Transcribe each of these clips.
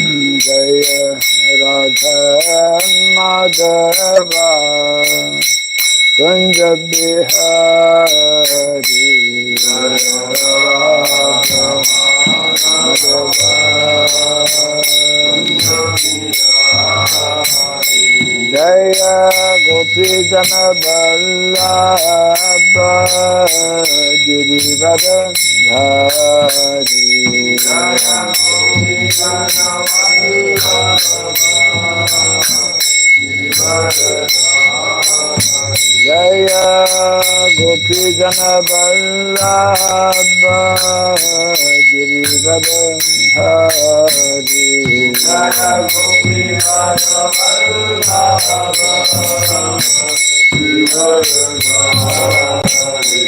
Jaya Radha Madhava Kunja Bihari Jaya Gopi Jana Vallabha Girivara Dhari Jaya Gopi Jana Jaya Gopi Jana Vallabha Girivara Dhari Jaya Gopi Jana Vallabha Girivara Dhari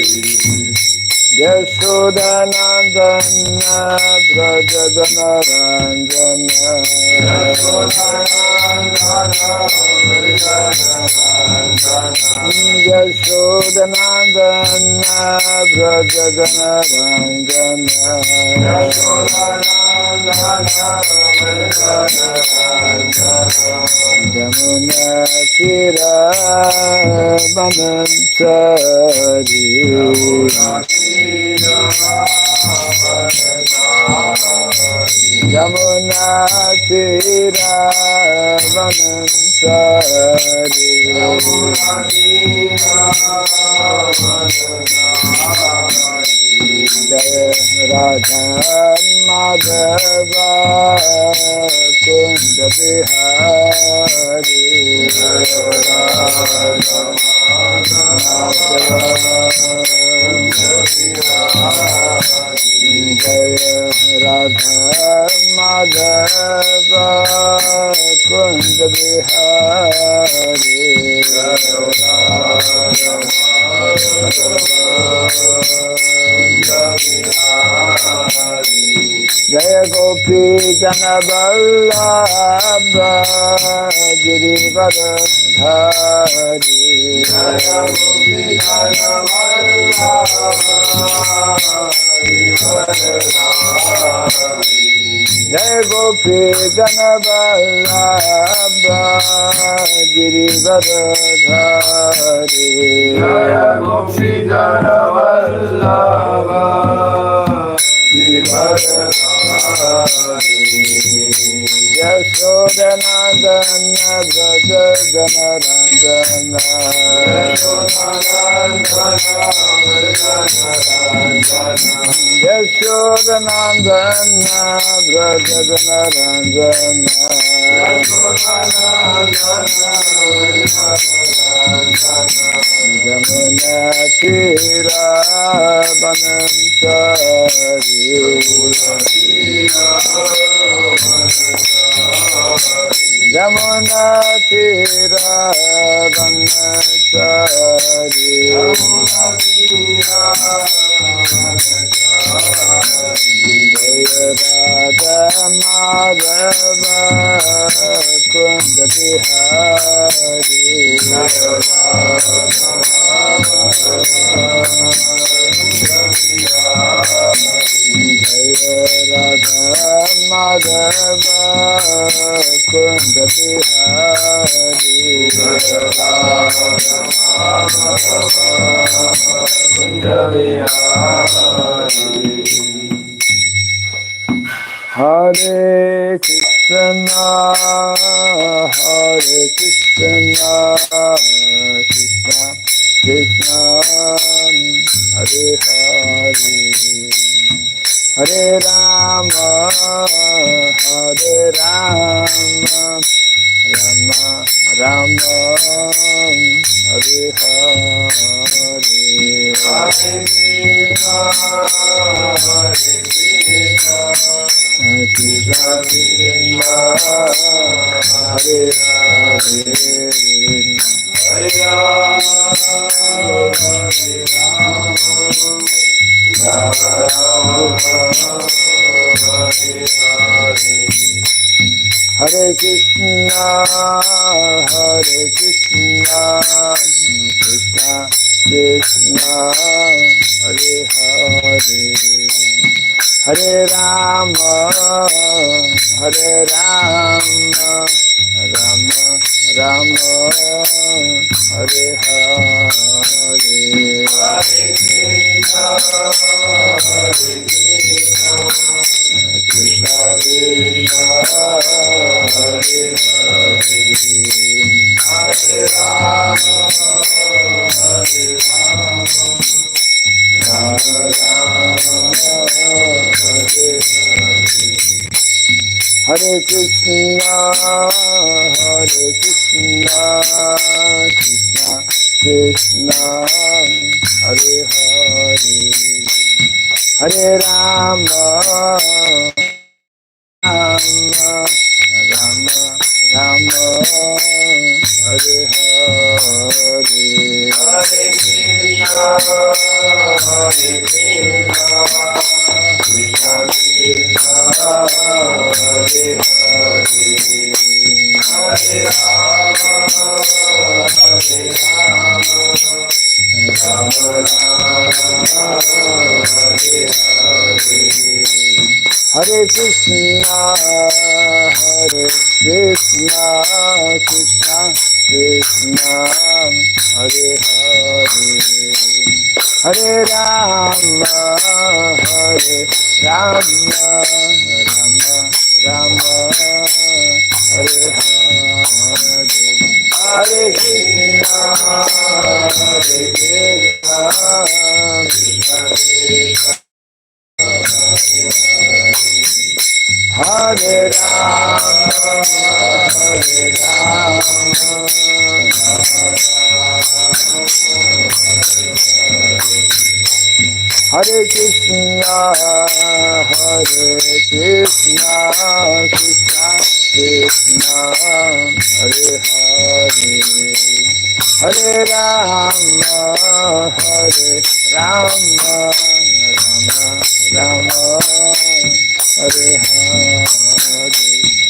Yashodanandana Brajadana Ranjana Yashodanandana Brajadana Ranjana Jamuna Tira Banantari Yamuna Tira Vanantari Jaya Radha Madhava Kunja Bihari Jaya Radha Madhava Kunja Bihari Jaya Gopi Jana Vallabha Girivara Dhari Jaya Gopi Jana Vallabha Jaya Gopi Jana Vallabha Girivara Dhari Jaya Gopi Jana Vallabha Girivara Dhari Yashodanandana Brajadana Ranjana Yashodanandana Brajadana Ranjana Jamuna Tira Banantari Jamuna Tira Banantari Jaya Radha Madhava Kunja Bihari Jaya Radha Madhava Kunja Bihari Hare Krishna, Hare Krishna, Krishna Krishna, Hare Hare, Hare Rama, Hare Rama, Rama Rama, Hare Hare, Hare Krishna, Hare Krishna, Krishna Krishna, Hare Hare, Hare Rama, Hare Rama, Hare Krishna, Hare Krishna, Krishna Krishna, Hare Hare, Hare Rama, Hare Rama, Rama Rama, Hare Hare, Hare Krishna, Hare Krishna, Krishna Krishna, Hare Hare, Hare Rama, Hare Rama, Rama Rama, Hare Hare, Hare Krishna, Hare Krishna, Krishna Krishna, Hare Hare, Hare Rama, Rama Rama, Rama Hare Hare, Hare Krishna, Hare Krishna, Krishna Krishna, Hare Hare, Hare Rama, Hare Rama, Rama Rama, Hare Hare, Hare Krishna, Hare Krishna, Krishna Krishna, Hare Hare, Hare Rama, Hare Rama, Rama Rama, Hare Hare, Hare Krishna, Hare Krishna, Krishna Krishna, Hare Rama, Hare Rama, Hare Krishna, Hare Krishna, Krishna Krishna, Hare Hare, Hare Rama, Hare Rama, Rama Rama, Hare Hare,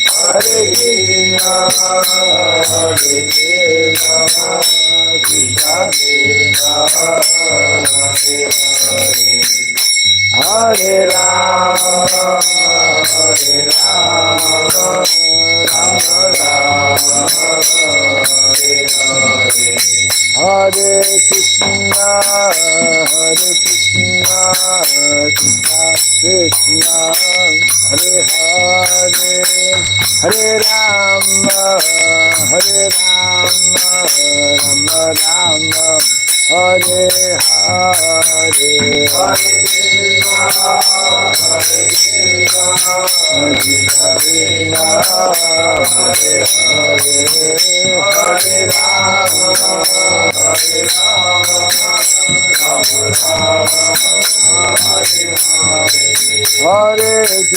Hare Krishna, Hare Krishna, Krishna Krishna, Hare Hare, Hare Rama, Hare Rama, Rama Rama, Hare Hare, Hare Krishna, Hare Krishna, Krishna Krishna, Hare Hare, Hare Rama, Hare Rama, Rama Rama, Hare Hare, Hare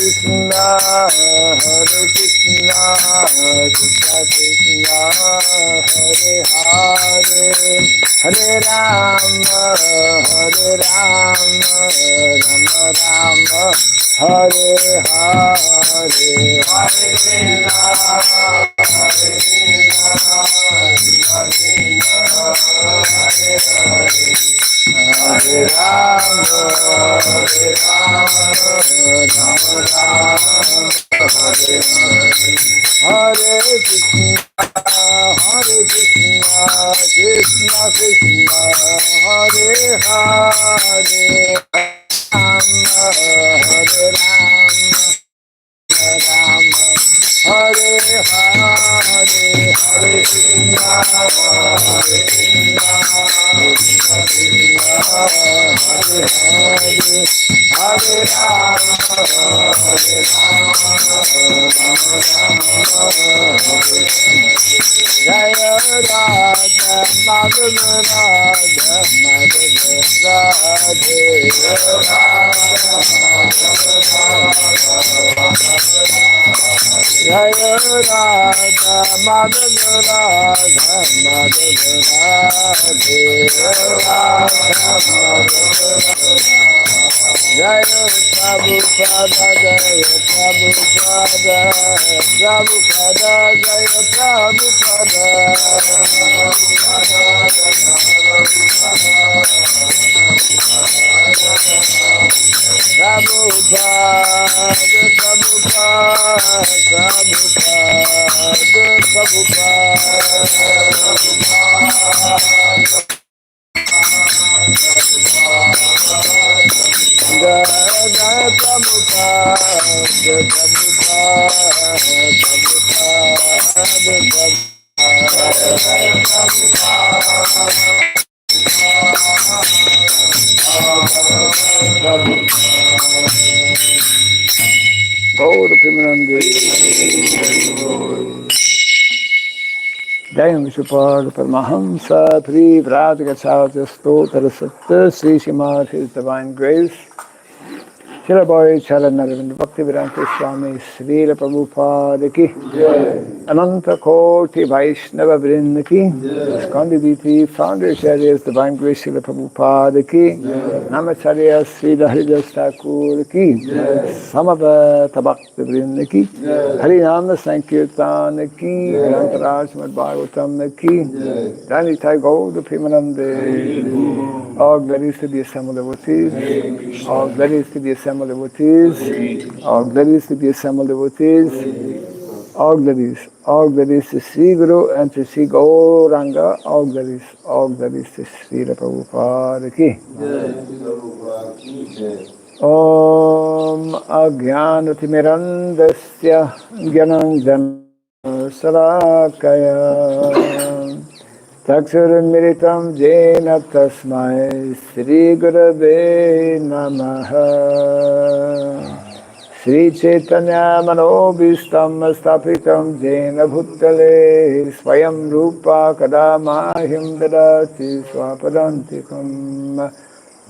Krishna, Hare Krishna, Krishna Krishna, Hare Hare, Hare Rama, Hare Rama, Rama Rama, Hare Hare, Hare Krishna, Hare Krishna, Krishna Krishna, Hare Hare, Hare Rama, Hare Rama, Rama Rama, Hare Hare, Hare Krishna, Hare Krishna, Krishna Krishna, Hare Hare, Hare Rama, Hare Rama, Rama Rama, Hare Hare, Hare Krishna, Hare Krishna, Krishna Krishna, Hare Hare, Rama, Hare Rama, Rama, Hare Hare, Hare Krishna, Hare Krishna, Krishna Krishna, Hare Hare, Hare Rama, Hare Rama, Rama Rama, Hare Jaya Radha Madhava Radha Madhava Radhe, Jaya Radha Madhava Radha Madhava Radhe, Jaya Prabhupada, Jaya Prabhupada, Prabhupada, Jaya Prabhupada. Prabhupada, Jayam Vishupad Paramahamsa Pri Vratigacharya Stotra Satta Sri Shimad His Divine Grace Shirabai Charanaravinda Bhakti Raghava Swami Srila Prabhupada Ki Ananta Koti Vaishnava Vrinda Ki Skandi Diti Founder Acharyas Divine Grace Srila Prabhupada Ki Namacharya Srila Haridas Thakur Ki Samavata Bhakti Vrinda Ki Harinama Sankirtana Ki Grantaraj Srimad Bhagavatam Ki Janitai Gauda Premanande. All glories to the assembled devotees. All glories to the assembled devotees. All glories to the assembled devotees. All glories to Sri Guru and to Sri Gauranga. All glories to Sri Prabhupada Ki. Om Ajnanatimirandasya Gyananjana Salakaya Taksurunmiritam Jena Tasmai Sri Gurave Namaha Sri Chaitanya Manobhistam Stapitam Jena Bhutale Swayam Rupa Kadamahim Dadati Swapadantikam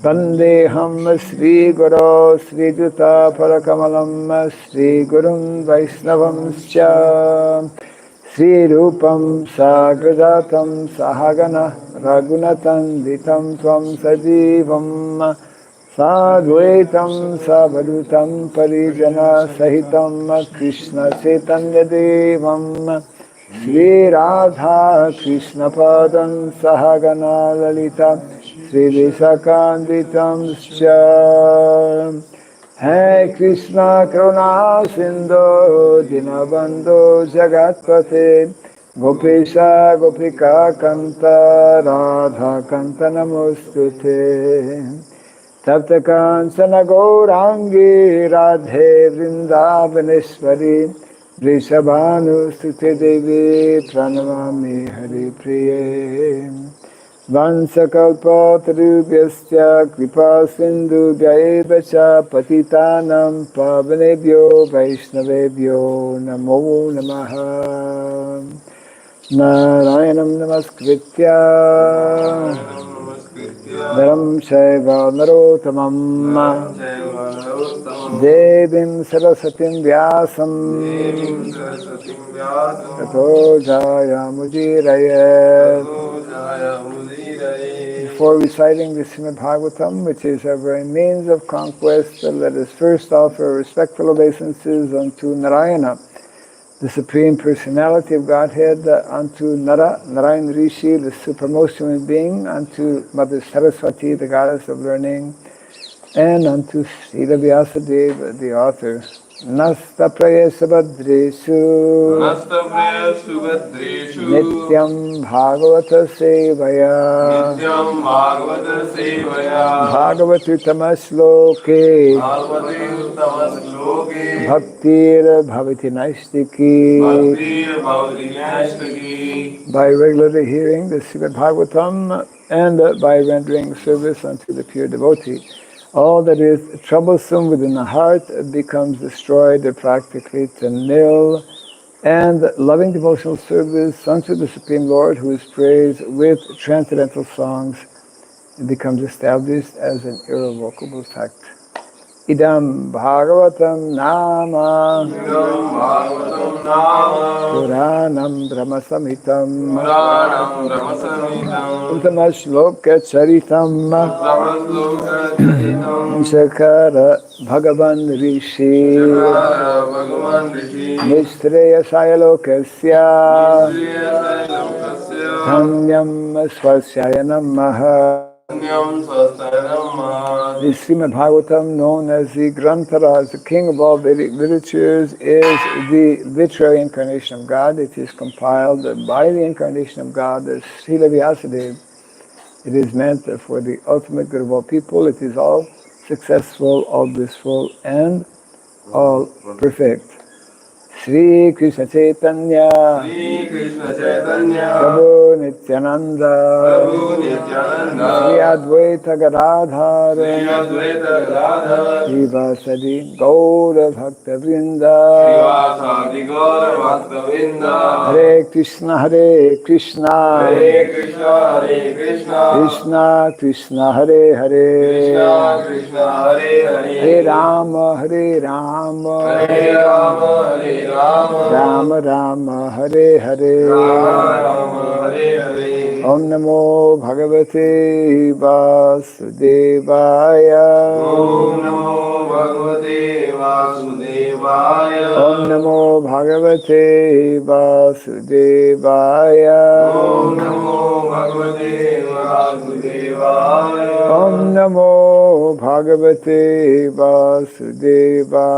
Vandeham Sri Guru Sri Juta Parakamalam Sri Gurun Vaisnavamscha Sri Rupam Sagradatam Sahagana Raghunathanditam Tvam Sajivam Sadvaitam Savadutam Parijana Sahitam Krishna Chaitanya Devam Sri Radha Krishna Padam Sahagana Lalita Sri Visakanditam Scha Hai Krishna Karuna Sindhu Dinabandhu Jagatpate Gopesha Gopika Kanta Radha Kanta Namostute Tapta Kansana Gaurangi Radhe Vrindavaneshwari Vrishabhanu Sute Devi Pranamami Hari Priye Vansakalpatarubhyasya kripa sindhubhya eva cha patitanam pavanebhyo vaishnavebhyo namo namaha Narayanam namaskritya Dharam Shaiva Narotamam Devim Sarasatim Vyasam Tato Jaya Mujirayat. Before reciting the Srimad Bhagavatam, which is our very means of conquest, let us first offer respectful obeisances unto Narayana, the Supreme Personality of Godhead, unto Narayan Rishi, the supremmost human being, unto Mother Saraswati, the goddess of learning, and unto Srila Vyasadeva, the author. Nasta Praya Subhadreshu Nityam Bhagavata Sevaya Bhagavati Tamasloke Bhaktir Bhavati Naistiki. By regularly hearing the Srimad Bhagavatam and by rendering service unto the pure devotee, all that is troublesome within the heart becomes destroyed practically to nil, and loving devotional service unto the Supreme Lord, who is praised with transcendental songs, becomes established as an irrevocable fact. Idam Bhagavatam Nama Puranam Brahmasamitam Uttama-shloka Charitam Shakara Bhagavan Rishi Nistreya Sayalokasya Dhamyam Swasyaya Namaha. The Srimad Bhagavatam, known as the Granthara, the king of all Vedic literatures, is the literary incarnation of God. It is compiled by the incarnation of God, as Srila Vyasadeva. It is meant for the ultimate good of all people. It is all successful, all blissful, and all perfect. Sri Krishna Chaitanya Prabhu Nityananda Sri Advaita Gadadhara Srivasadi Gaura Bhakta Vrinda Hare Krishna Krishna Krishna Hare Hare Hare Rama Rama Rama Hare Hare Om Namo Bhagavate Vasudevaya Om Namo Bhagavate Vasudevaya Om Namo Bhagavate Vasudevaya Om Namo Bhagavate Vasudevaya Om Namo Bhagavate Vasudevaya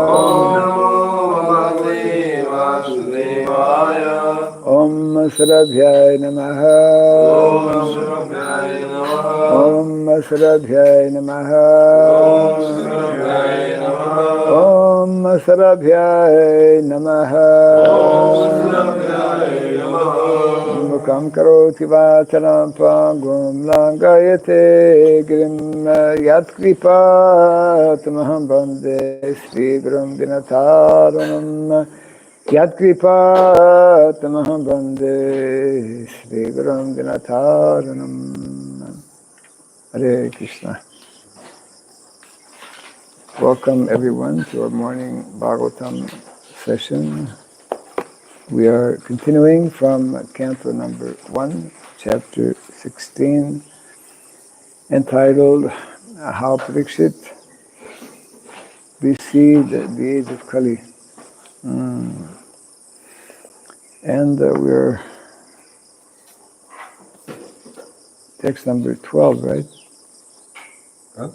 Om Om Sarabhyaya Namaha Om Sarabhyaya Namaha Om Sarabhyaya Namaha Mukam karoti vacharam pangum langayate grim yat kripa tamaham bande Sri Gurum Dinataranam Yat kripa tamaham bande Sri Gurum Dinataranam. Hare Krishna. Welcome everyone to our morning Bhagavatam session. We are continuing from Canto number 1, chapter 16, entitled How Parīkṣit Received the Age of Kali. And we're text number 12, right? Huh?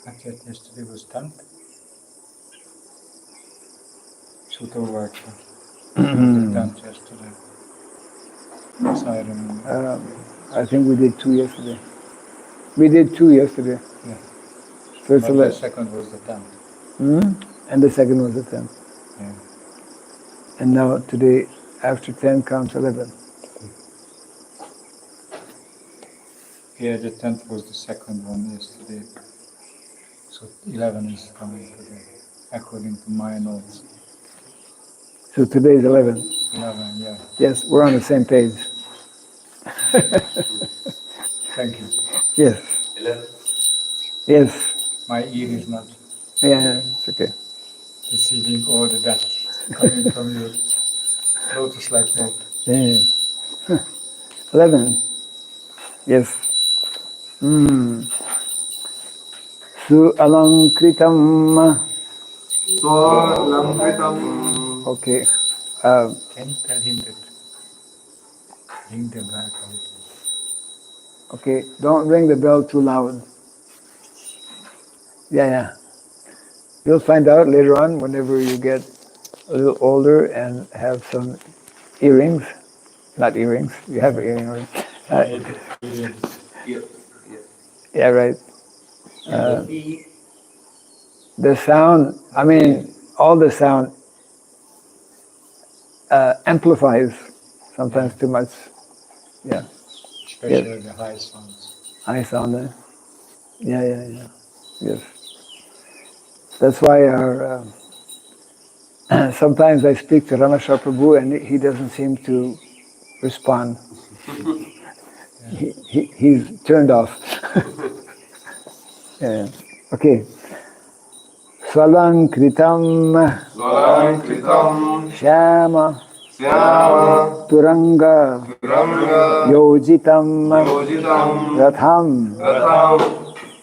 Not yet. Yesterday was 10th. Sutta work. 10th yesterday. Yes, I remember. I think we did 2 yesterday. We did 2 yesterday. Yeah. So it's But the second was the 10th. And the second was the 10th. Yeah. And now today, after 10 comes 11. Yeah, the 10th was the second one yesterday. So 11 is coming today, according to my notes. So today is 11. 11, yeah. Yes, we're on the same page. Thank you. Yes. 11? Yes. My ear is not Yeah, it's okay. receiving all the depth coming from your lotus-like note. Yeah. 11. Yes. Su alankritam. Okay. Can you tell him that? Ring the bell also. Okay, don't ring the bell too loud. Yeah. You'll find out later on whenever you get a little older and have some earrings. Not earrings, you have an earring. Yeah, right. The sound, all the sound amplifies sometimes too much. Yeah. Especially the high sounds. High sound, Yeah. Yes. That's why our sometimes I speak to Rameshwar Prabhu and he doesn't seem to respond. He's turned off. Yeah. Okay. Svalankritam Shyama Turanga Yojitam Ratham.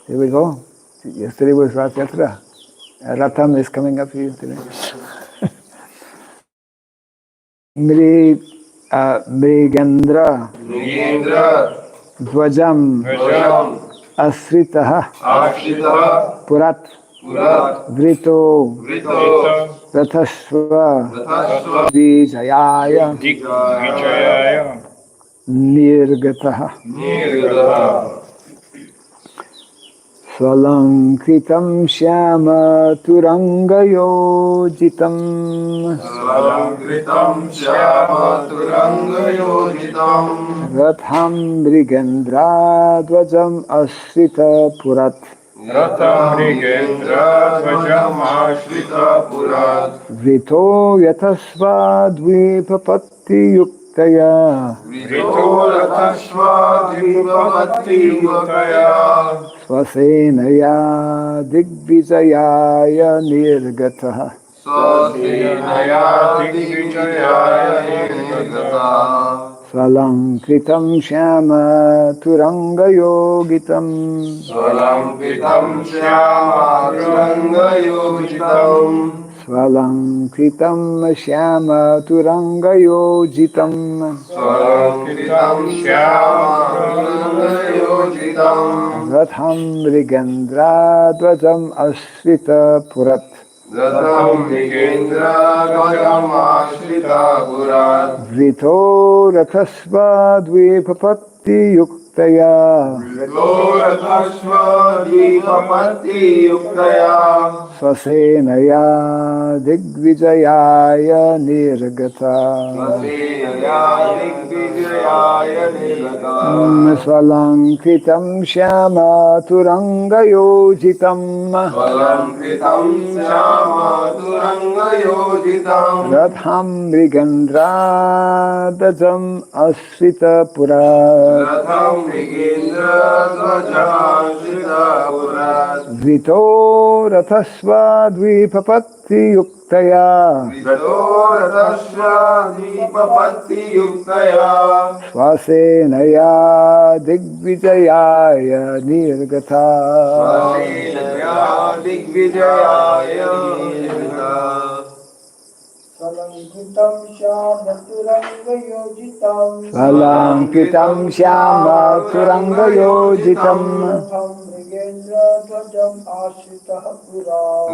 Here we go. Yesterday was Rath Yatra. Ratham is coming up here today. Mrigendra Dvajam Asritaha Purat Vrito Rathasva Vijayaya Nirgataha Svalankritam Shyama Turangayojitam Ratham Mrigendra Dvajam Asrita Purat Vrito Yatasva Dvipapatti Yuktaya Svasenaya Digvijayaya Nirgataha Svalankritam Shyama Turangayogitam Svalankritam Shyama Turangayojitam Ratham Mrigendra Dvajam Asrita Purat Vrito Rathasva Dvipapatti Yuktaya Svasenaya Digvijayaya Nirgata Svalankritam Shyama Turangayojitam Ratham Mrigendra Dvajam Asrita Purat Vrito Rathasva Dvipapatti Yuktaya Svasenaya Digvijayaya Nirgata Svalankritam Shyama Turangayojitam Ratham Mrigendra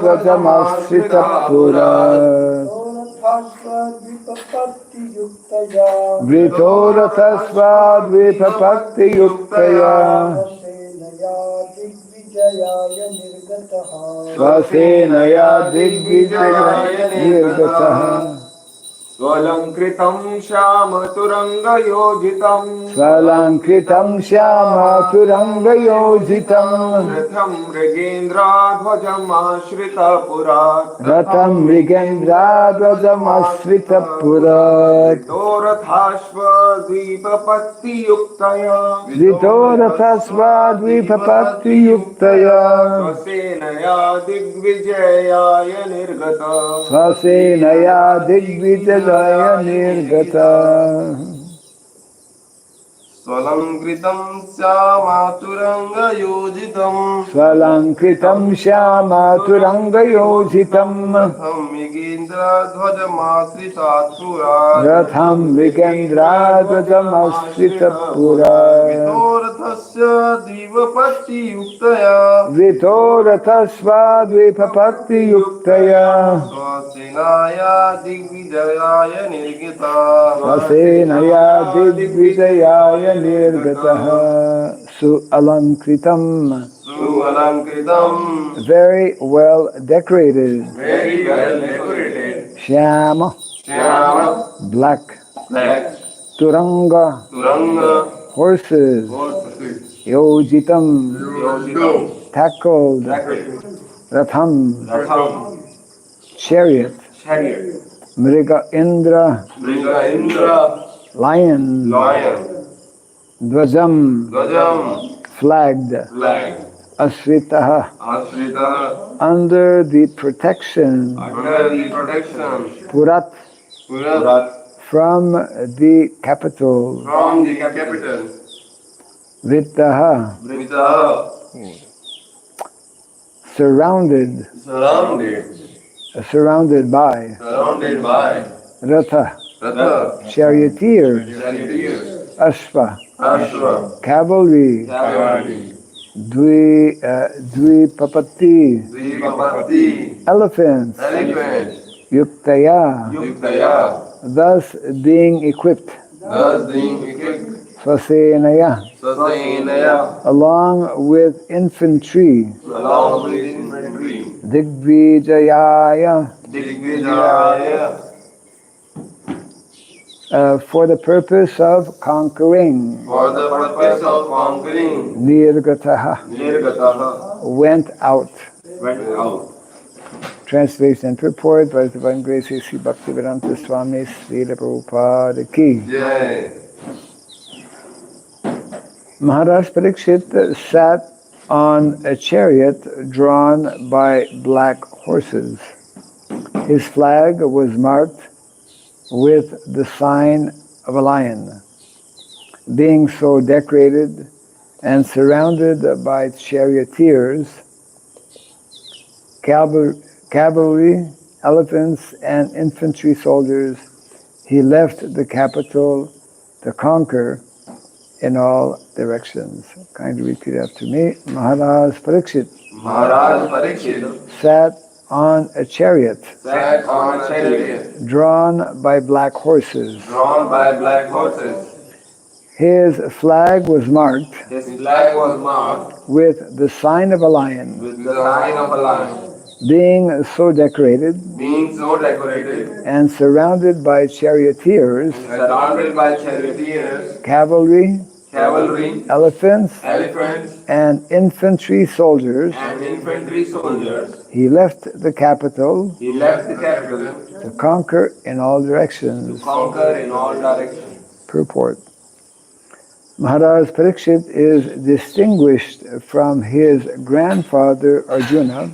Dvajam Asrita Purat Vrito Rathasva Dvipapatti Yuktaya Svasenaya Digvijayaya Nirgataha Svalankritam Shyama Turangayojitam Svalankritam Shyama Turangayojitam Ratham Mrigendra Dvajam Ashrita Purat Ratham Mrigendra Dvajam Asrita Purat Rathashva Dvipapatti Yuktaya Vrito Rathasva Dvipapatti Yuktaya Svasenaya Digvijayaya Nirgata Svasenaya Digvijayaya Nirgata Svalankritam Shyama Turangayojitam Svalankritam Shyama Turangayojitam Ratham Mrigendra Dvajam Asrita Purat Ratham Mrigendra Dvajam Asrita Purat Vrito Rathasva Dvipapatti Yuktaya Svasenaya Digvijayaya Nirgata Svasenaya Digvijayaya Nirgataha Sualankritam very well decorated Shyama black Turanga horses Yojitam tackled Ratham chariot Mriga Indra lion Dvajam flagged asritaha, asrita, under the protection, under the protection, purat, purat, from the capital, from the capital, vrittaha, vrita, surrounded, surrounded by, surrounded by, ratha, ratha, charioteers, charioteers, ashva, ashva, cavalry, cavalry, dvipapati, dvipapati, elephants, elephants, yuktaya, yuktaya, thus being equipped, thus being equipped, svasenaya, sasenaya, along with infantry, along with infantry, digvijayaya, digvijaya, for the purpose of conquering, for the purpose of conquering, nirgataha, nirgataha, went out. went out. Translation and purport by His Divine Grace Sri Bhakti Raghava Swami Srila Prabhupada ki. Jai. Maharaja Parīkṣit sat on a chariot drawn by black horses. His flag was marked with the sign of a lion. Being so decorated and surrounded by charioteers, cavalry, elephants, and infantry soldiers, he left the capital to conquer in all directions. Kindly repeat after me. Maharaja Parīkṣit Maharaja Parīkṣit sat on a chariot sat on a chariot drawn by black horses. drawn by black horses. His flag was marked His flag was marked with the sign of a lion. with the sign of a lion. Being so decorated Being so decorated, and surrounded by charioteers, surrounded by charioteers, cavalry, cavalry, elephants, elephants, and infantry soldiers, and infantry soldiers, he left the capital he left the capital to conquer in all to directions. conquer in all directions. Purport. Maharaj Parīkṣit is distinguished from his grandfather Arjuna,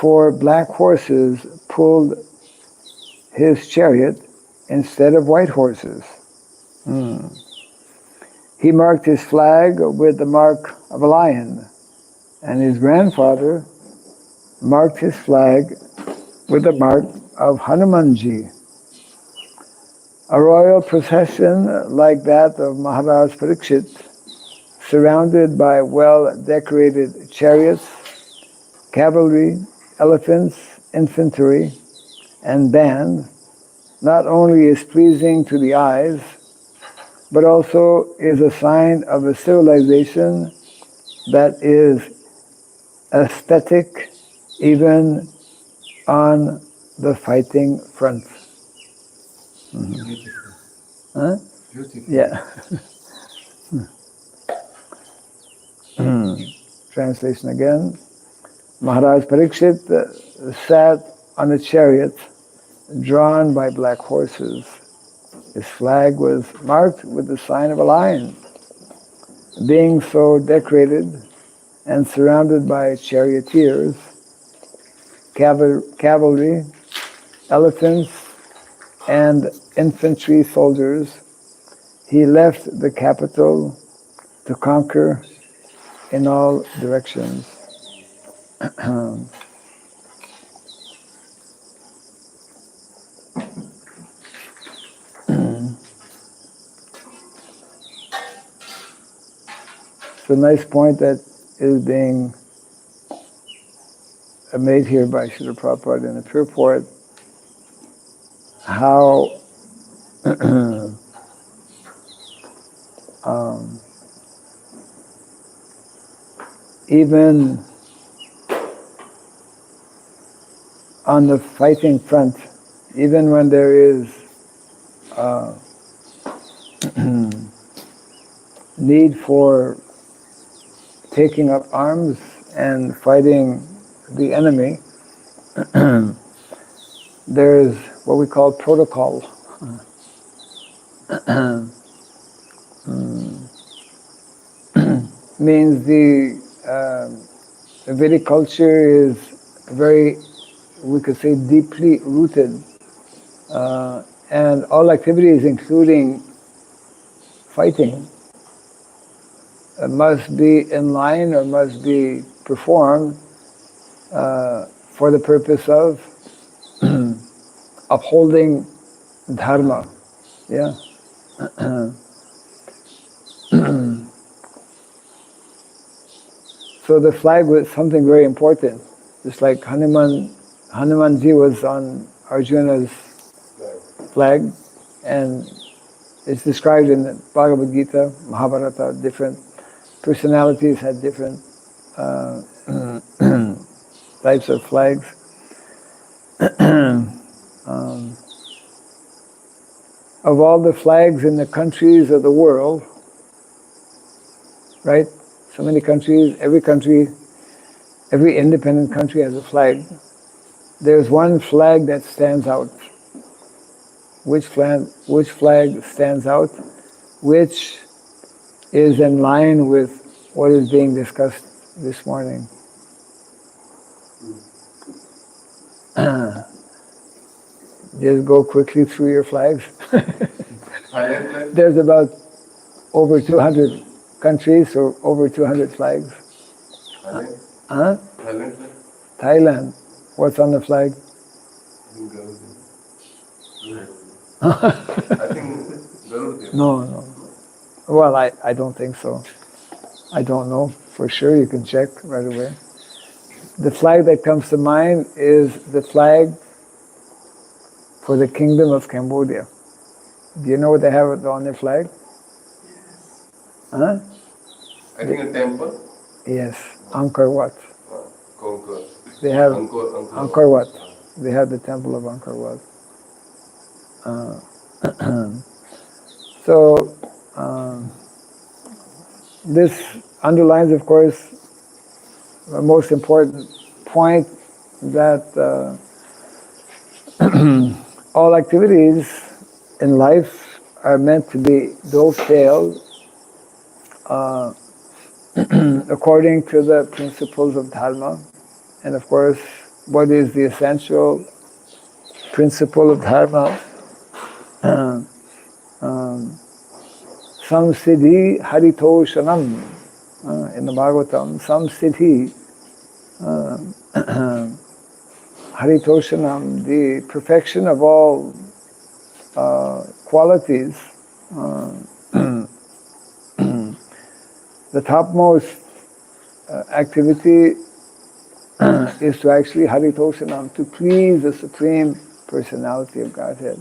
for black horses pulled his chariot instead of white horses. He marked his flag with the mark of a lion, and his grandfather marked his flag with the mark of Hanumanji. A royal procession like that of Maharaj Parīkṣit, surrounded by well-decorated chariots, cavalry, elephants, infantry, and band, not only is pleasing to the eyes, but also is a sign of a civilization that is aesthetic even on the fighting front. Beautiful. Huh? Beautiful. Yeah. Translation again. Maharaj Parīkṣit sat on a chariot drawn by black horses. His flag was marked with the sign of a lion. Being so decorated and surrounded by charioteers, cavalry, elephants, and infantry soldiers, he left the capital to conquer in all directions. It's a nice point that is being made here by Srila Prabhupada in the purport, how even on the fighting front, even when there is need for taking up arms and fighting the enemy, there's what we call protocol. Means the the Vedic culture is very, we could say, deeply rooted. And all activities, including fighting, must be in line or must be performed for the purpose of upholding dharma. Yeah. So the flag was something very important. Just like Hanumanji was on Arjuna's flag, and it's described in the Bhagavad Gita, Mahabharata. Different personalities had different types of flags. Of all the flags in the countries of the world, right? So many countries, every independent country has a flag. There's one flag that stands out. Which flag stands out? Which is in line with what is being discussed this morning. Just go quickly through your flags. There's about over 200 countries, so over 200 flags. Huh? Thailand. What's on the flag? No. Well, I don't think so. I don't know for sure. You can check right away. The flag that comes to mind is the flag for the Kingdom of Cambodia. Do you know what they have on their flag? Huh? I think a temple. Yes, Angkor Wat. Angkor. They have Angkor Wat. They have the temple of Angkor Wat. So this underlines, of course, the most important point that all activities in life are meant to be dovetailed according to the principles of dharma. And of course, what is the essential principle of dharma? Samsiddhi haritoshanam. In the Bhagavatam, samsiddhi haritoshanam, the perfection of all qualities. The topmost activity is to actually haritoshanam, to please the Supreme Personality of Godhead.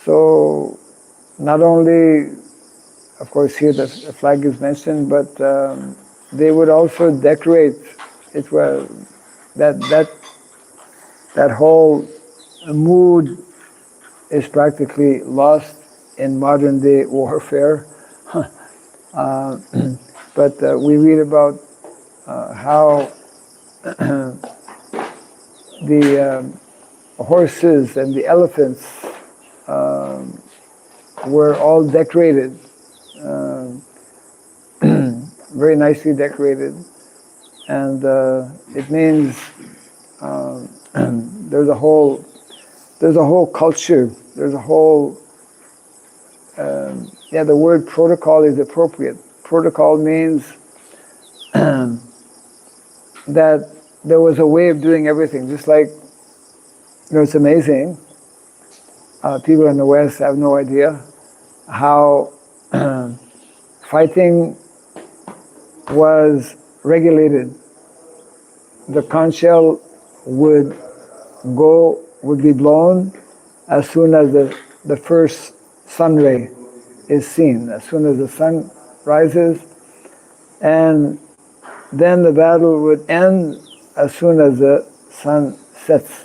So, not only, of course, here the flag is mentioned, but they would also decorate it. Well, that whole mood is practically lost in modern day warfare. But we read about how the horses and the elephants were all decorated, very nicely decorated, and it means there's a whole culture. There's a whole the word protocol is appropriate. Protocol means that there was a way of doing everything. Just like, it's amazing. People in the West have no idea how fighting was regulated. The conch shell would be blown as soon as the first sun ray is seen, as soon as the sun rises, and then the battle would end as soon as the sun sets.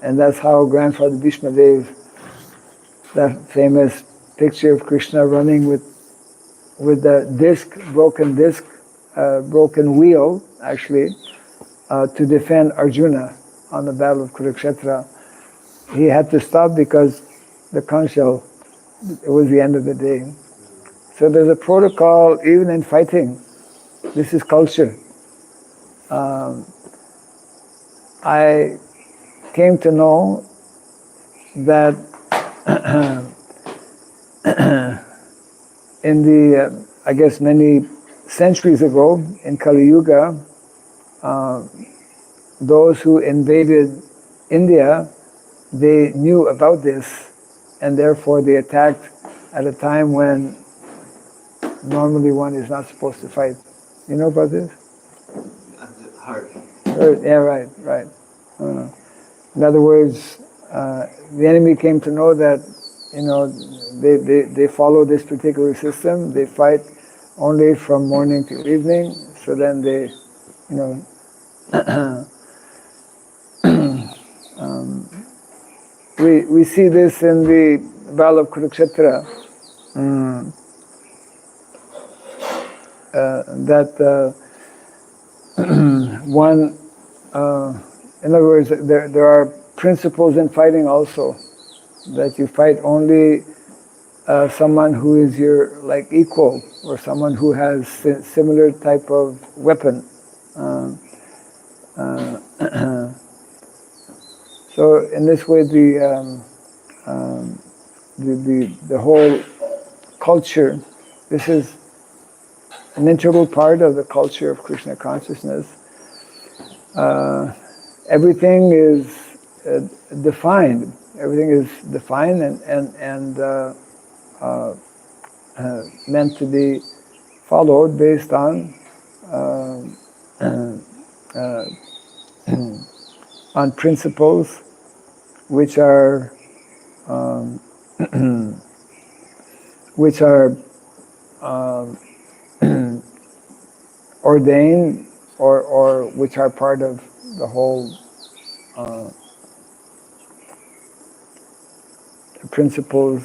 And that's how Grandfather Bhishma Dev, that famous picture of Krishna running with the broken wheel, actually, to defend Arjuna on the battle of Kurukshetra. He had to stop because the conch shell, it was the end of the day. So there's a protocol even in fighting. This is culture. I came to know that in the, I guess many centuries ago, in Kali-yuga, those who invaded India, they knew about this, and therefore they attacked at a time when normally one is not supposed to fight. You know about this? Hard. Yeah, right. In other words, the enemy came to know that, they follow this particular system. They fight only from morning to evening. So then they, we see this in the Battle of Kurukshetra. That one, in other words, there are principles in fighting also, that you fight only someone who is your equal, or someone who has similar type of weapon. So in this way, the whole culture, this is an integral part of the culture of Krishna consciousness. Everything is defined. Everything is defined and meant to be followed based on principles which are ordained or which are part of the whole principles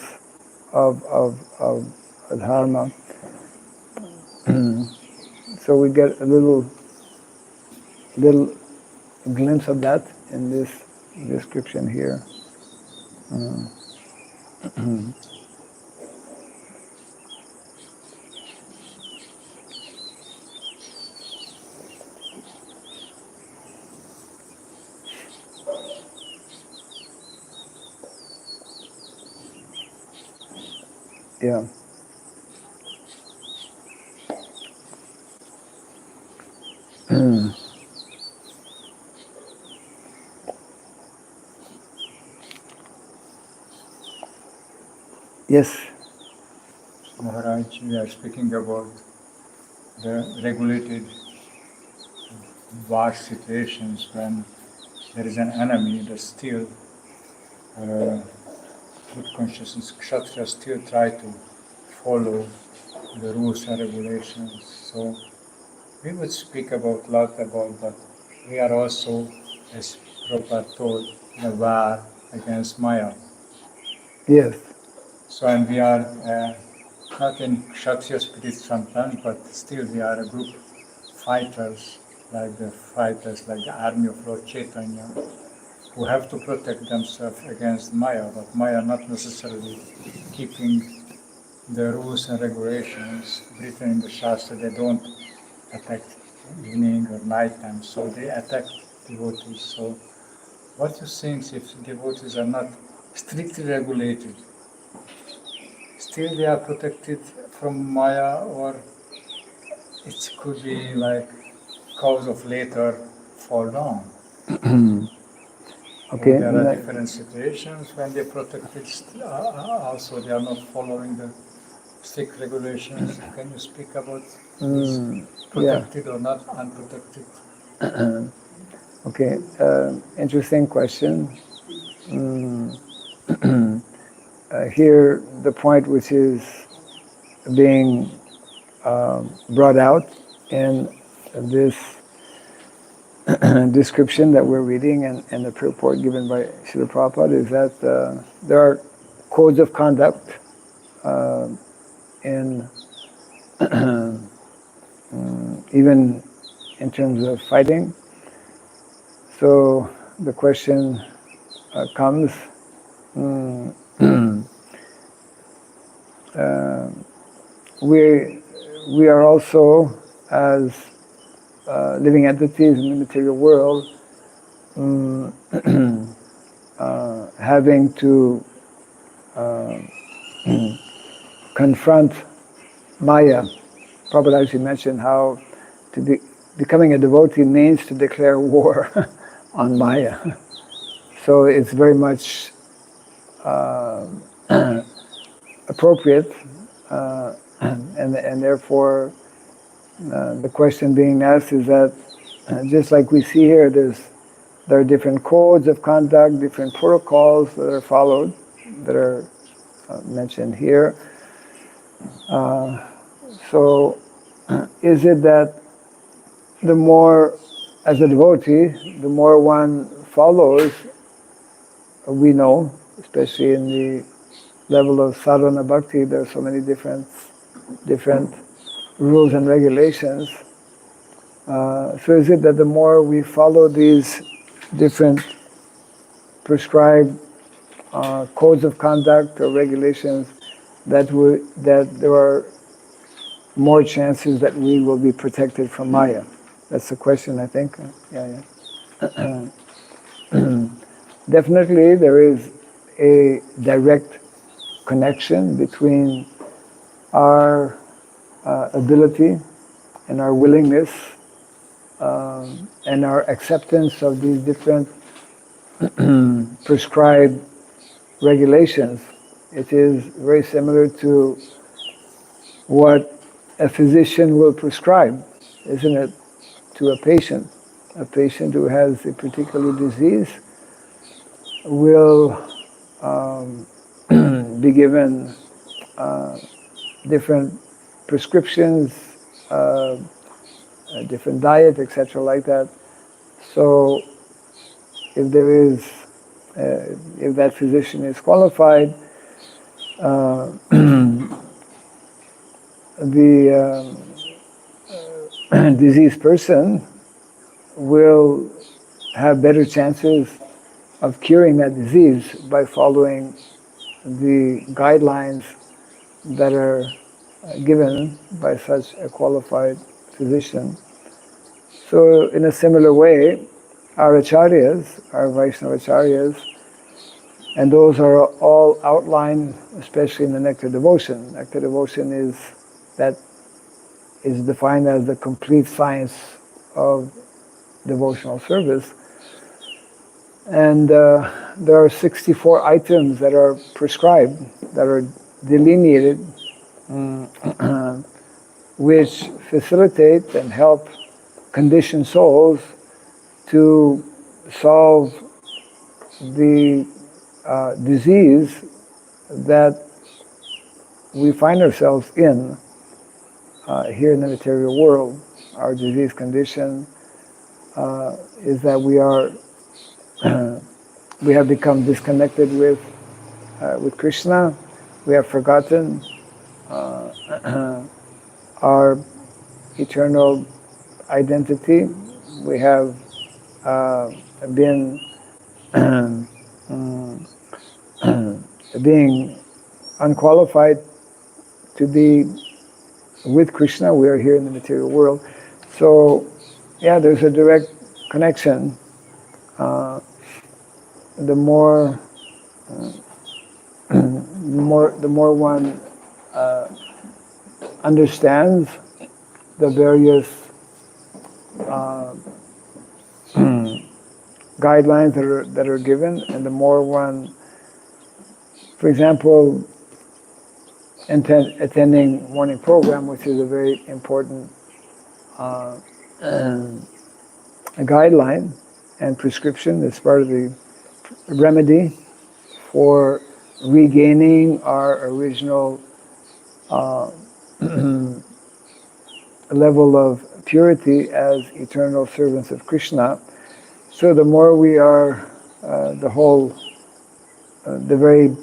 of dharma. So we get a little glimpse of that in this description here. Yeah. Yes. Maharaj, we are speaking about the regulated war situations when there is an enemy that still good consciousness, Kshatriyas still try to follow the rules and regulations. So we would speak about lot about that. We are also, as Prabhupada told, in a war against Maya. Yes. So, and we are not in Kshatriya spirit sometimes, but still we are a group fighters, like the army of Lord Chaitanya, who have to protect themselves against Maya, but Maya not necessarily keeping the rules and regulations written in the Shastra. They don't attack evening or night time, so they attack devotees. So what you think if devotees are not strictly regulated, still they are protected from Maya, or it could be like cause of later fall down? Okay. Or there are different situations when they protected, also they are not following the strict regulations. Can you speak about this, protected or not unprotected? Okay, interesting question. Here, the point which is being brought out in this description that we're reading and the purport given by Srila Prabhupada is that there are codes of conduct in even in terms of fighting. So the question comes, we are also, as living entities in the material world, having to confront Maya. Prabhupada actually mentioned how to be becoming a devotee means to declare war on Maya. So it's very much appropriate, and therefore the question being asked is that just like we see here, there are different codes of conduct, different protocols that are followed, that are mentioned here. So is it that the more, as a devotee, the more one follows, we know, especially in the level of sadhana bhakti, there are so many different rules and regulations. So is it that the more we follow these different prescribed codes of conduct or regulations, that there are more chances that we will be protected from Maya? That's the question, I think. Yeah. Definitely, there is a direct connection between our ability and our willingness and our acceptance of these different prescribed regulations. It is very similar to what a physician will prescribe, isn't it, to a patient. A patient who has a particular disease will be given different prescriptions, a different diet, etc., like that. So if there is, if that physician is qualified, the diseased person will have better chances of curing that disease by following the guidelines that are given by such a qualified physician. So in a similar way, our acharyas, our Vaishnava acharyas, and those are all outlined, especially in the Nectar Devotion. Nectar Devotion is defined as the complete science of devotional service. And there are 64 items that are prescribed, that are delineated, which facilitate and help conditioned souls to solve the disease that we find ourselves in here in the material world. Our disease condition is that we have become disconnected with Krishna. We have forgotten our eternal identity. We have been being unqualified to be with Krishna. We are here in the material world. So, yeah, there's a direct connection. The more one understands the various guidelines that are given, and the more one, for example, attending morning program, which is a very important guideline and prescription, as part of the remedy for regaining our original level of purity as eternal servants of Krishna. So the more we are, the very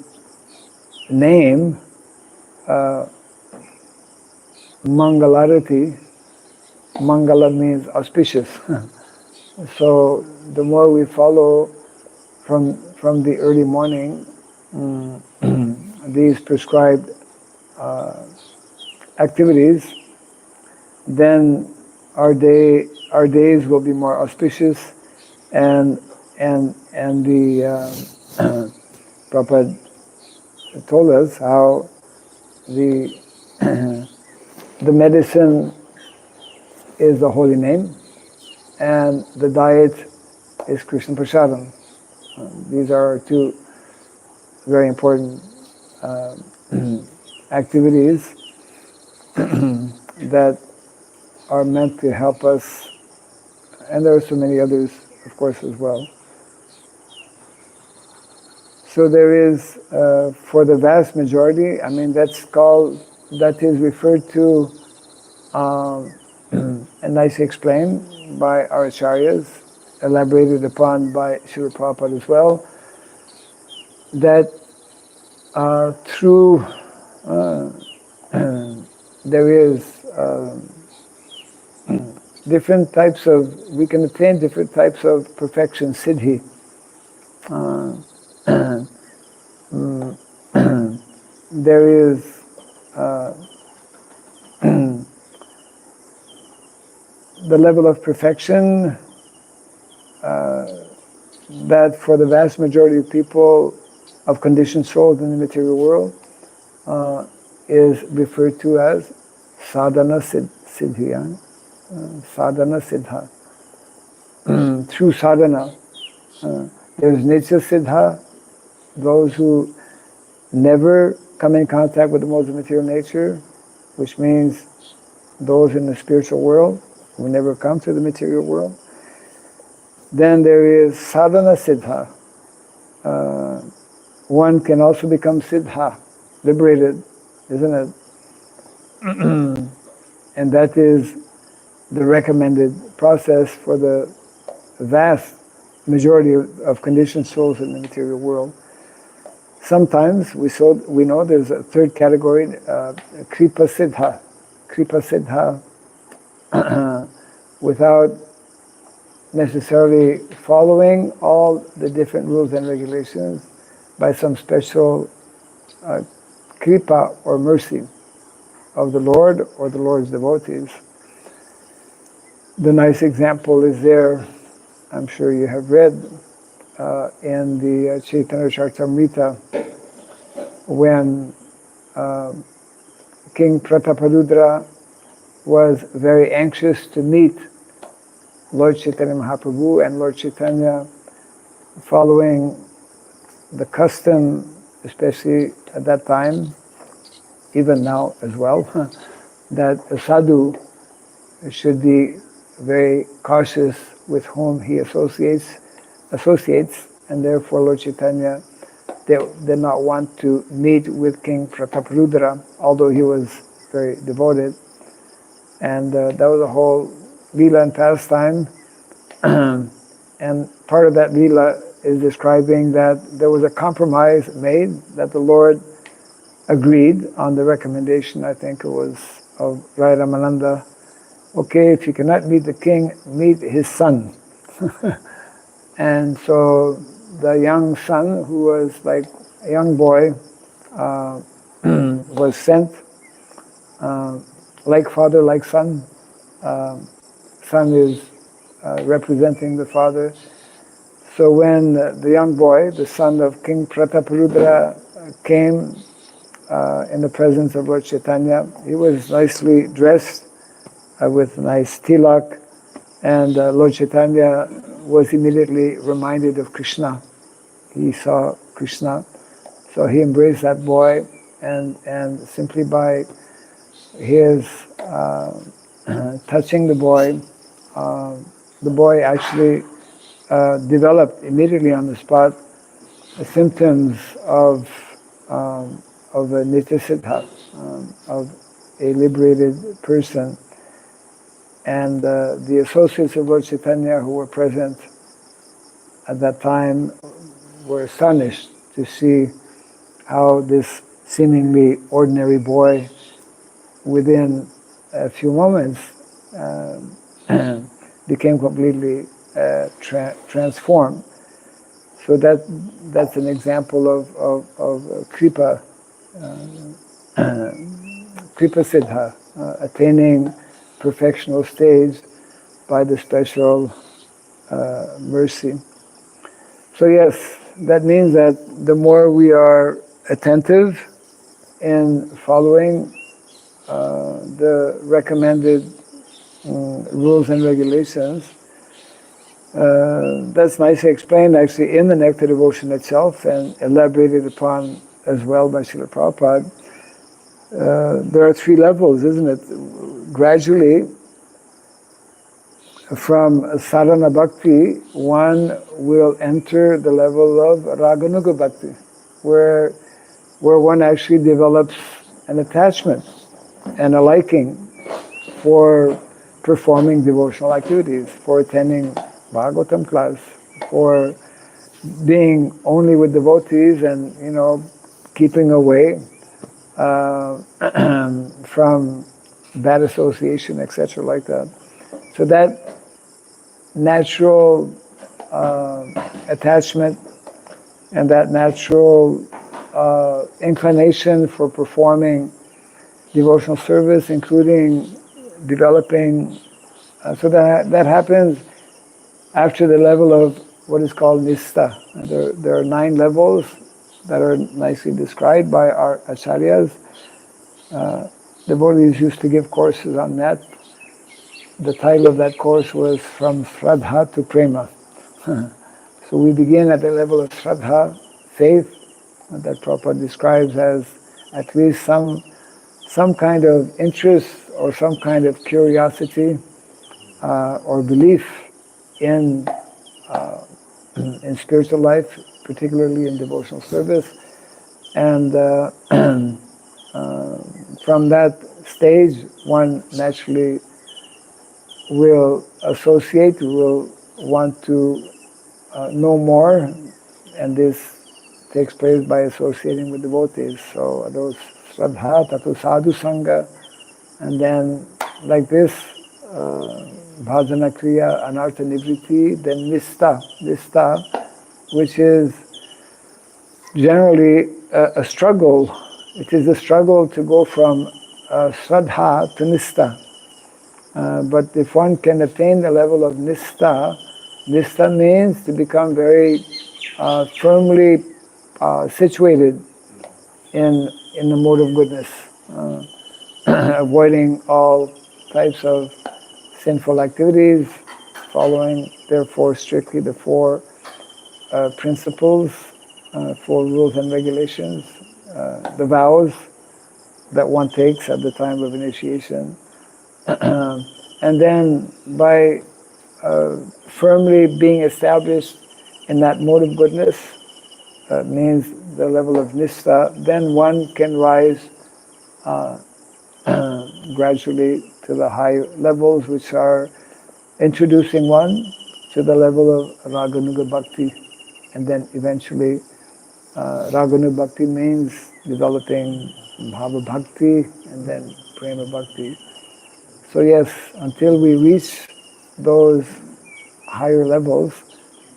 name, Mangalarati, Mangala means auspicious. So the more we follow from the early morning these prescribed activities, then our days will be more auspicious, and the Prabhupada told us how the the medicine is the holy name, and the diet is Krishna Prasadam. These are two very important activities that are meant to help us, and there are so many others, of course, as well. So there is, for the vast majority, I mean, that is referred to and nicely explained by our acharyas, elaborated upon by Srila Prabhupada as well, that through there is different types of, we can attain different types of perfection, siddhi. There is the level of perfection that for the vast majority of people, of conditioned souls in the material world, is referred to as sadhana siddhi, sadhana siddha. Through sadhana, there's nitya siddha, those who never come in contact with the modes of material nature, which means those in the spiritual world who never come to the material world. Then there is sadhana siddha. One can also become siddha, liberated, isn't it? And that is the recommended process for the vast majority of conditioned souls in the material world. Sometimes we know there's a third category, kripa siddha. Kripa siddha, without necessarily following all the different rules and regulations, by some special kripa or mercy of the Lord or the Lord's devotees. The nice example is there, I'm sure you have read, in the Chaitanya Charitamrita, when King Prataparudra was very anxious to meet Lord Chaitanya Mahaprabhu, and Lord Chaitanya, following the custom, especially at that time, even now as well, that a sadhu should be very cautious with whom he associates, and therefore Lord Chaitanya did not want to meet with King Prataparudra, although he was very devoted. And that was a whole lila and pastime. And part of that lila is describing that there was a compromise made, that the Lord agreed on the recommendation, I think it was, of Rai Ramananda. Okay, if you cannot meet the king, meet his son. And so the young son, who was like a young boy, was sent, like father, like son. Son is representing the father. So when the young boy, the son of King Prataparudra, came in the presence of Lord Chaitanya, he was nicely dressed with nice tilak, and Lord Chaitanya was immediately reminded of Krishna. He saw Krishna, so he embraced that boy, and simply by his touching the boy actually developed immediately on the spot the symptoms of a nitya siddha, of a liberated person. And the associates of Lord Chaitanya who were present at that time were astonished to see how this seemingly ordinary boy, within a few moments, became completely transformed. So that's an example of kripa, Kripa Siddha, attaining perfectional stage by the special mercy. So yes, that means that the more we are attentive in following the recommended rules and regulations, that's nicely explained actually in the Nectar Devotion itself and elaborated upon as well by Srila Prabhupada. There are 3 levels, isn't it? Gradually, from sadhana bhakti, one will enter the level of raganuga bhakti, where one actually develops an attachment and a liking for performing devotional activities, for attending Bhagavatam class, for being only with devotees and, keeping away from bad association, etc., like that. So that natural attachment and that natural inclination for performing devotional service, including developing, so that happens after the level of what is called nista. There are 9 levels that are nicely described by our acharyas. Devotees used to give courses on that. The title of that course was From Shraddha to Prema. So we begin at the level of Shraddha, faith, that Prabhupada describes as at least some kind of interest or some kind of curiosity or belief in spiritual life, particularly in devotional service. And from that stage, one naturally will associate, will want to know more, and this takes place by associating with devotees. So those Shraddha, Tatu Sadhu Sangha, and then like this, Bhajana Kriya, Anartha Nivriti, then Nista, which is generally a struggle. It is a struggle to go from Shraddha to Nista. But if one can attain the level of Nista means to become very firmly situated in the mode of goodness, avoiding all types of sinful activities, following therefore strictly the 4 principles, 4 rules and regulations, the vows that one takes at the time of initiation. And then by firmly being established in that mode of goodness, means the level of nista, then one can rise gradually to the high levels, which are introducing one to the level of Raganuga Bhakti, and then eventually Raganuga Bhakti means developing Bhava Bhakti and then Prema Bhakti. So yes, until we reach those higher levels,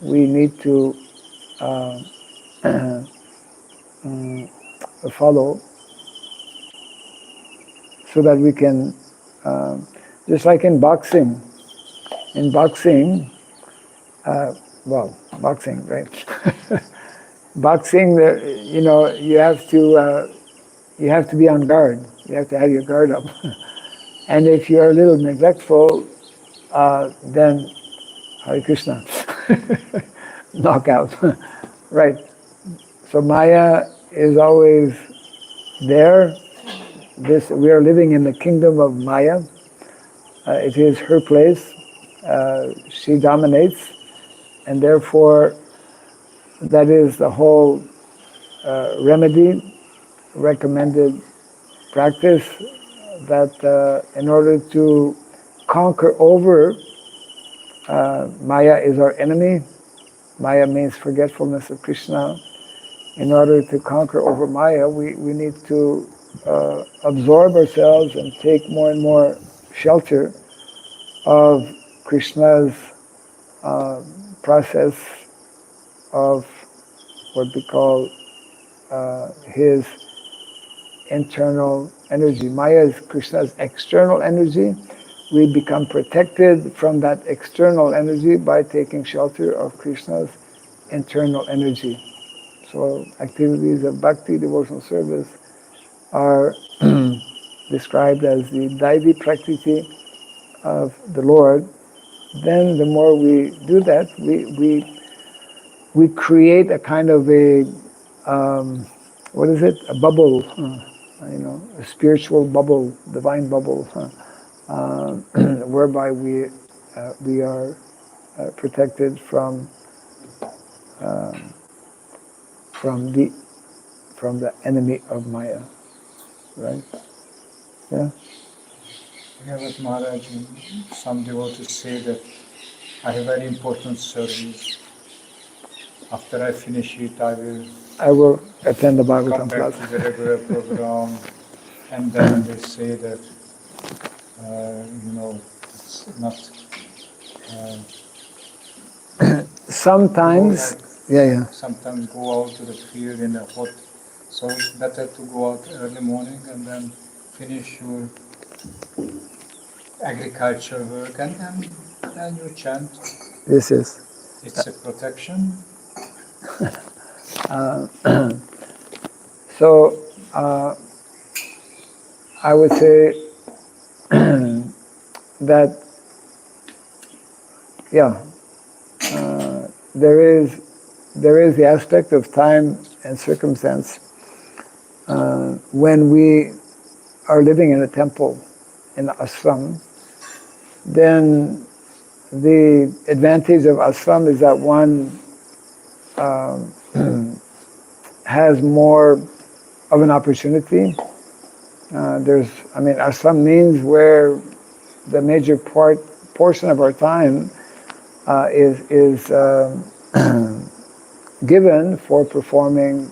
we need to follow, so that we can, just like in boxing, boxing, right? Boxing, you have to be on guard. You have to have your guard up. And if you're a little neglectful, then Hare Krishna, knockout, right? So Maya is always there. We are living in the kingdom of Maya. It is her place. She dominates, and therefore that is the whole remedy, recommended practice, that in order to conquer over, Maya is our enemy. Maya means forgetfulness of Krishna. In order to conquer over Maya, we need to absorb ourselves and take more and more shelter of Krishna's process of what we call his internal energy. Maya is Krishna's external energy. We become protected from that external energy by taking shelter of Krishna's internal energy. So activities of bhakti, devotional service, are described as the Daivi Prakriti of the Lord. Then the more we do that, we create a kind of a, what is it? A bubble, a spiritual bubble, divine bubble, whereby we are protected from the enemy of Maya, right? Yeah. Yeah, but Maharaj, some devotees say that I have very important service. After I finish it, I will attend the Bhagavatam come back class. to the regular program, and then they say that, it's not. Sometimes, Sometimes go out to the field in the hot, so it's better to go out early morning and then finish your agriculture work, and then you chant. This is. It's a protection. So I would say that, there is the aspect of time and circumstance when we are living in a temple, in the ashram. Then the advantage of ashram is that one has more of an opportunity. Ashram means where the major portion of our time is given for performing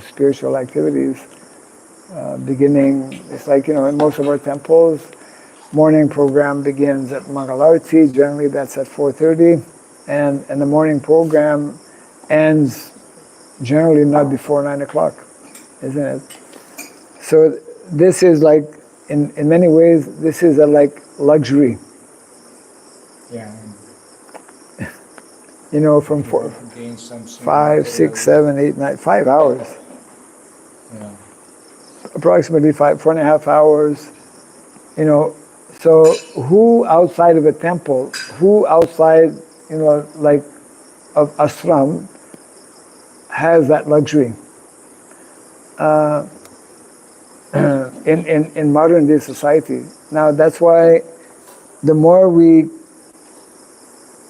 spiritual activities. Beginning, it's like, in most of our temples, morning program begins at Mangalarti. Generally that's at 4:30, and the morning program ends generally not before 9 o'clock, isn't it? So this is like, in many ways, this is a luxury. Yeah. From 5, 6, 7, 8, 9, 5 hours. Yeah. Approximately 4.5 hours. So who outside of a temple, who outside, of ashram, has that luxury? In modern day society. Now that's why the more we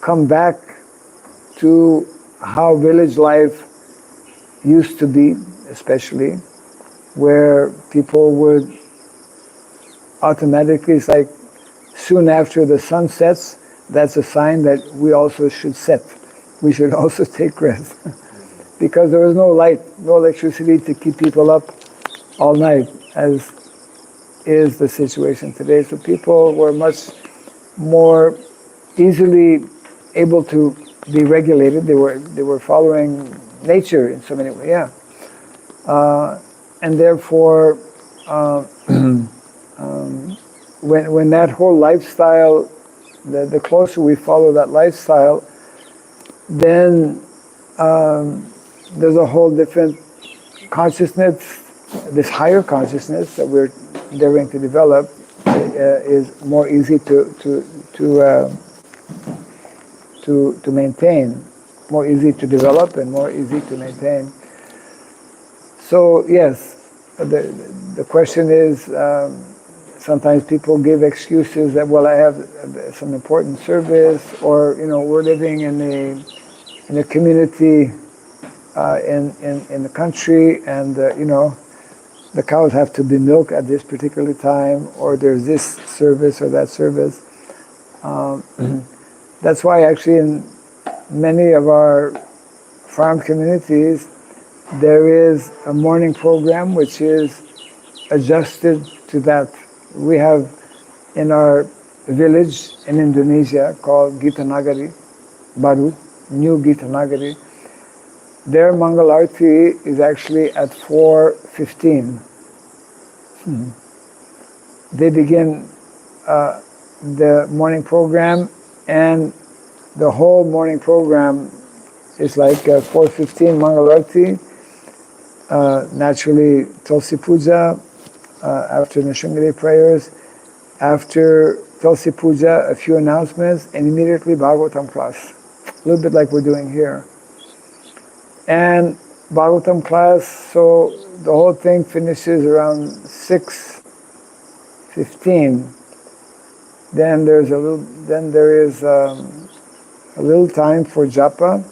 come back to how village life used to be, especially, where people would automatically, it's like soon after the sun sets, that's a sign that we also should set. We should also take rest. Because there was no light, no electricity to keep people up all night, as is the situation today. So people were much more easily able to be regulated. They were following nature in so many ways. And therefore, when that whole lifestyle, the closer we follow that lifestyle, then there's a whole different consciousness. This higher consciousness that we're endeavoring to develop is more easy to maintain, more easy to develop and more easy to maintain. So yes, the question is, sometimes people give excuses that, well, I have some important service, or we're living in a community in the country, and the cows have to be milked at this particular time, or there's this service or that service. That's why actually in many of our farm communities there is a morning program which is adjusted to that. We have in our village in Indonesia called Gitanagari, Baru, New Gitanagari, their Mangalarti is actually at 4:15. They begin the morning program, and the whole morning program is like 4:15 Mangalarti, naturally Tulsi Puja, after Nishungari prayers, after Tulsi Puja, a few announcements, and immediately Bhagavatam class, a little bit like we're doing here. And Bhagavatam class, so the whole thing finishes around 6:15. Then there is a little time for japa,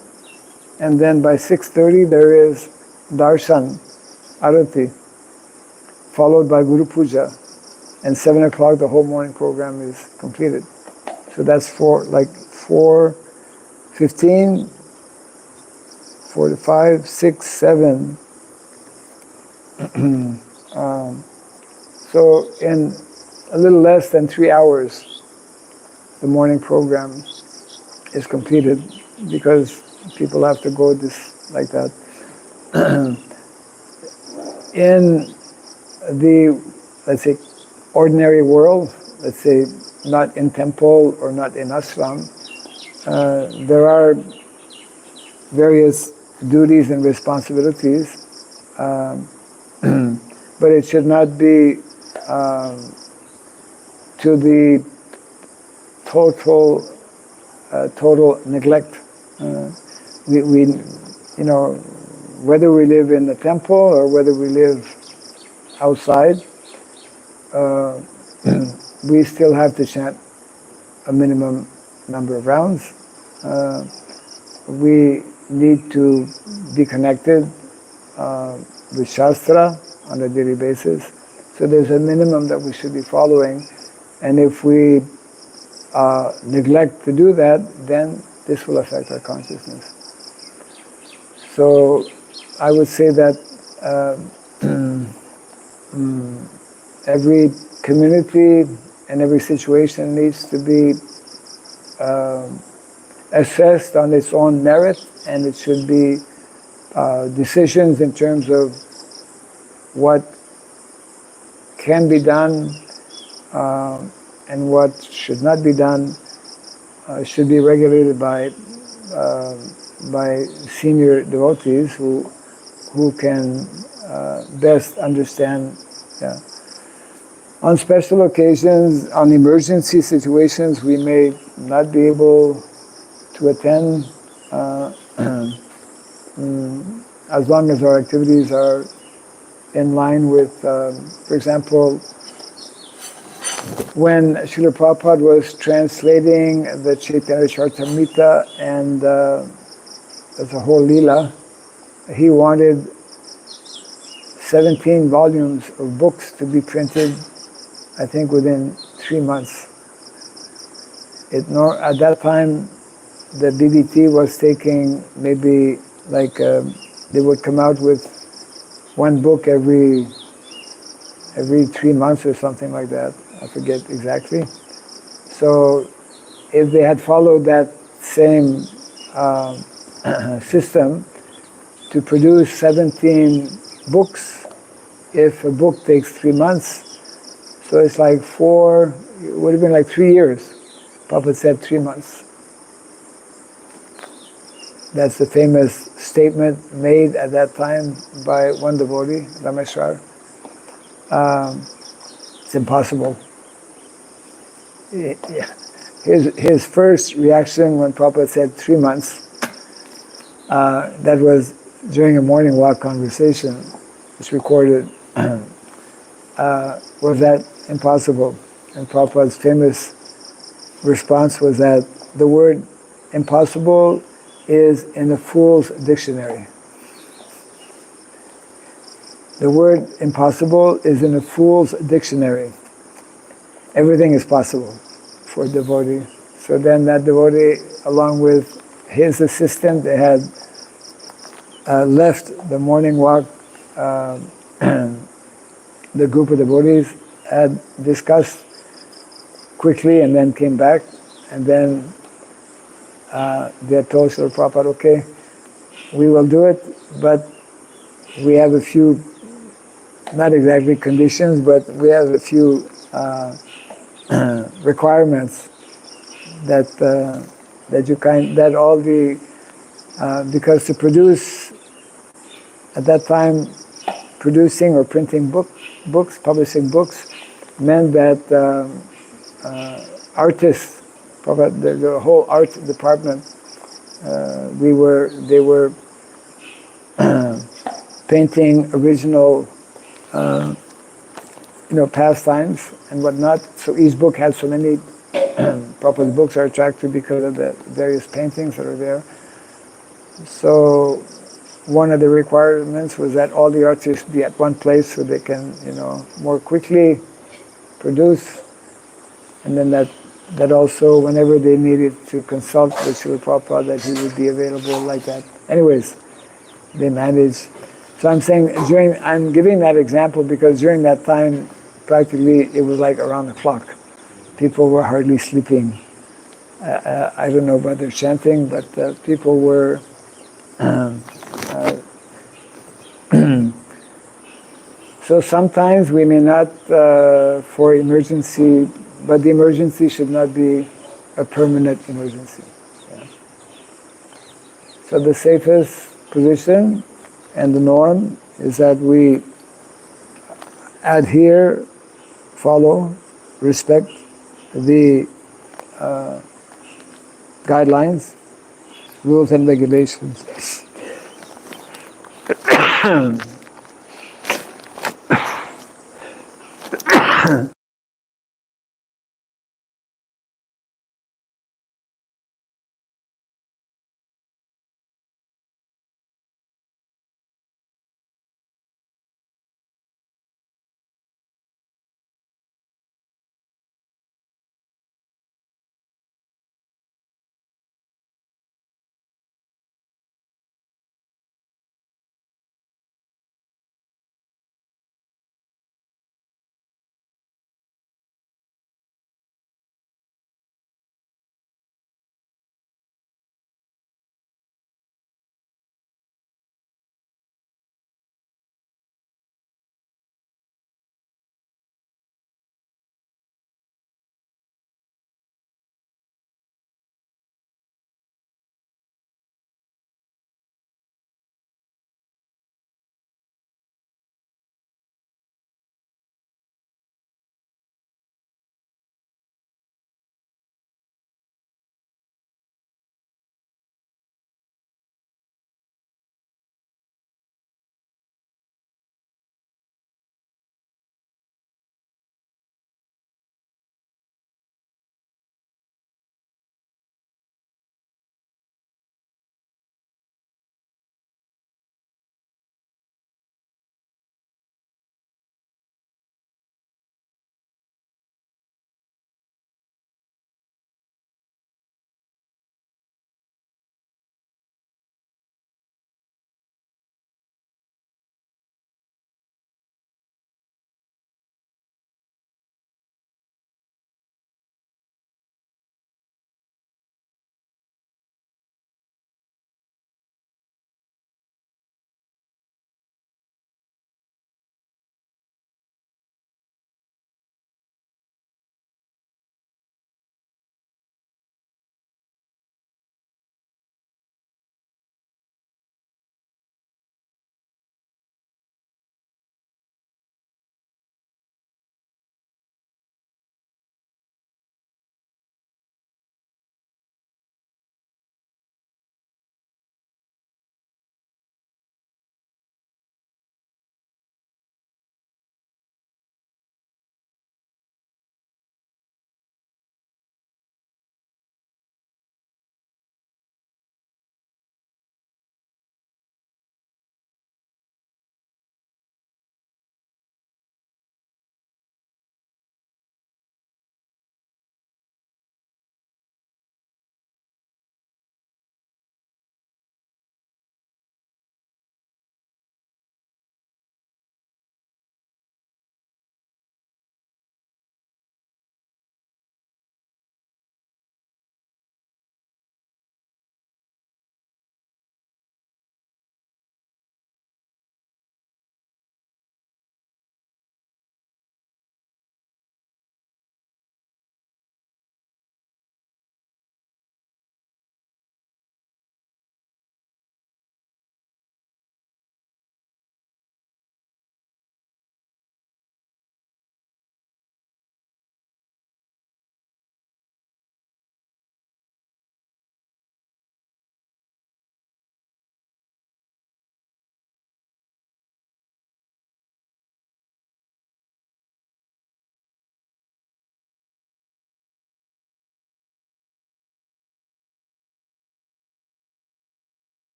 and then by 6:30 there is darshan, arati, followed by Guru Puja, and 7 o'clock the whole morning program is completed. So that's 4:15, 4 to 5, 6, 7. So in a little less than 3 hours, the morning program is completed, because people have to go like that. In the, let's say, ordinary world, let's say not in temple or not in ashram, there are various duties and responsibilities, but it should not be to the total neglect. We whether we live in the temple or whether we live outside, we still have to chant a minimum number of rounds. We need to be connected with Shastra on a daily basis. So there's a minimum that we should be following, and if we neglect to do that, then this will affect our consciousness. So I would say that every community and every situation needs to be assessed on its own merit, and it should be decisions in terms of what can be done and what should not be done should be regulated by senior devotees who can best understand. Yeah. On special occasions, on emergency situations, we may not be able to attend as long as our activities are in line with, for example, when Srila Prabhupada was translating the Chaitanya Charitamrita and as a whole Leela, he wanted 17 volumes of books to be printed, I think, within 3 months. At that time, the BBT was taking maybe they would come out with one book every 3 months or something like that. I forget exactly. So if they had followed that same system to produce 17 books, if a book takes 3 months, so it's like it would have been like 3 years. Prabhupada said 3 months. That's the famous statement made at that time by one devotee, Rameshwar. It's impossible. His first reaction when Prabhupada said 3 months, that was during a morning walk conversation, it's recorded, was that impossible? And Prabhupada's famous response was that the word impossible is in the Fool's Dictionary. The word impossible is in the Fool's Dictionary. Everything is possible for a devotee. So then that devotee, along with his assistant, they had left the morning walk. The group of devotees had discussed quickly and then came back, and then they had told Srila Prabhupada, okay, we will do it, but we have a few not exactly conditions, but we have a few requirements that all the because to produce at that time, producing or printing books, publishing books, meant that artists, the whole art department, they were painting original, pastimes and whatnot. So each book had so many. Prabhupada's books are attractive because of the various paintings that are there. So one of the requirements was that all the artists be at one place so they can, more quickly produce. And then that also, whenever they needed to consult with Srila Prabhupada, that he would be available like that. Anyways, they managed. So I'm saying, I'm giving that example because during that time, practically it was like around the clock. People were hardly sleeping. I don't know about their chanting, but people were. So sometimes we may not, for emergency, but the emergency should not be a permanent emergency. Yeah. So the safest position and the norm is that we adhere, follow, respect the guidelines, rules and regulations.